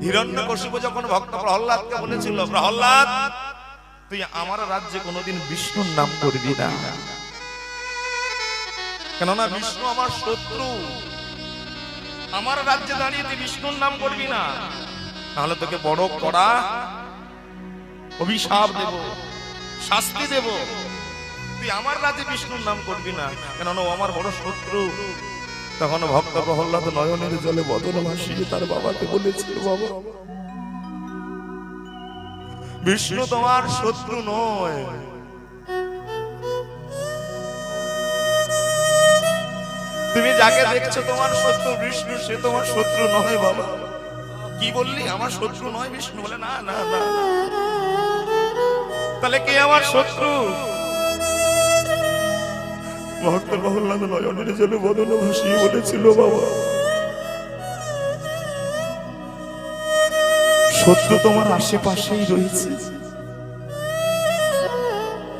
হিরণ্যকশিপু যখন ভক্ত প্রহ্লাদকে বলেছিল, প্রহ্লাদ তুই আমার রাজ্যে কোনোদিন বিষ্ণুর নাম করবি না, কেননা বিষ্ণু আমার শত্রু, আমার রাজ্যে দাঁড়িয়ে তুই বিষ্ণুর নাম করবি না, তাহলে তোকে বড় কড়া অভিশাপ দেব, শাস্তি দেব, তুই আমার রাজ্যে বিষ্ণুর নাম করবি না, কেননা ও আমার বড় শত্রু। তখন ভক্ত প্রহ্লাদ নয়নের জলে বদন ভাসিয়ে তার বাবাকে বলেছিল, বাবা বিষ্ণু তোমার শত্রু নয়, তুমি যাকে দেখছো তোমার শত্রু বিষ্ণু, সে তোমার শত্রু নয়। বাবা কি বললি, আমার শত্রু নয় বিষ্ণু? বলে না না না, তাহলে কে আমার শত্রু? ভক্ত প্রহ্লাদ নয়নের জলে বদন ভাসিয়ে বলেছিল, বাবা শত্রু তোমার আশেপাশেই রয়েছে।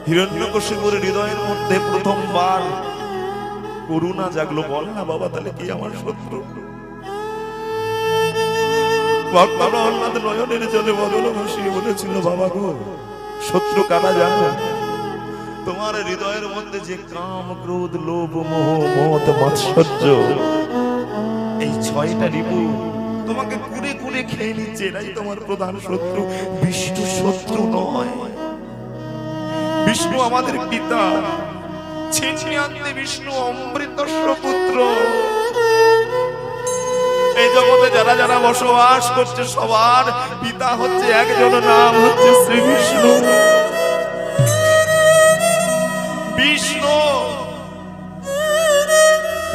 হিরণ্যকশিপুর হৃদয়ের মধ্যে প্রথমবার করুণা জাগলো। বল না বাবা, তাহলে কি আমার শত্রু? ভক্ত প্রহ্লাদ নয়নের জলে বদন ভাসিয়ে বলেছিল, বাবা গো শত্রু কারা জানো? তোমার হৃদয়ের মধ্যে যে কাম, ক্রোধ, লোভ, মোহ, মদ, মাৎসর্য, এই ছয়টা রিপু তোমাকে কুড়ে কুড়ে খেয়ে নিচ্ছে, এরাই তোমার প্রধান শত্রু। বিষ্ণু শত্রু নয়, বিষ্ণু আমাদের পিতা, ছিনিয়ান্তে বিষ্ণু অমৃতস্য পুত্র। এই জগতে যারা যারা বসবাস করছে সবার পিতা হচ্ছে একজন, নাম হচ্ছে শ্রী বিষ্ণু। বিষ্ণু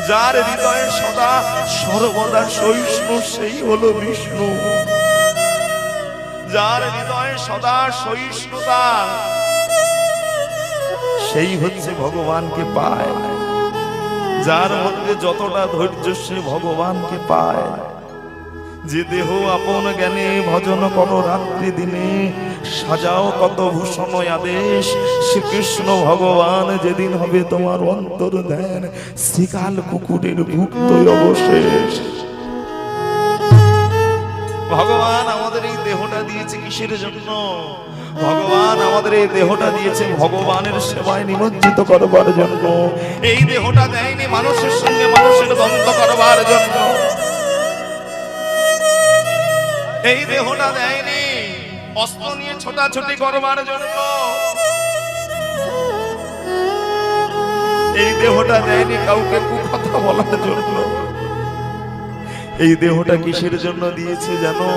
যার হৃদয়ে সদা সর্বদা সহিষ্ণু, সেই হলো বিষ্ণু। যার হৃদয়ে সদা সহিষ্ণুতা, সেই হচ্ছে ভগবানকে পায়। যার মধ্যে যতটা ধৈর্য, সে ভগবানকে পায়। যে দেহ আপন জ্ঞানে ভজন করো রাত্রি দিনে, সাজাও কত ভূষণ আদেশ। শ্রীকৃষ্ণ ভগবান যেদিন হবে তোমার অন্তর ধ্যান, শ্রীকাল কুকুরের ভুক্ত অবশেষ। ভগবান আমাদের এই দেহটা দিয়েছে কিসের জন্য? ভগবান আমাদের এই দেহটা দিয়েছে ভগবানের সেবায় নিমজ্জিত করবার জন্য। এই দেহটা দেয়নি মানুষের সঙ্গে মানুষের দ্বন্দ্ব করবার জন্য। এই দেহটা দেয়নি অস্ত্র নিয়ে ছোটাছুটি করবার জন্য। এই দেহটা দেয়নি কাউকে কুকথা বলার জন্য। এই দেহটা কিসের জন্য দিয়েছে জানো?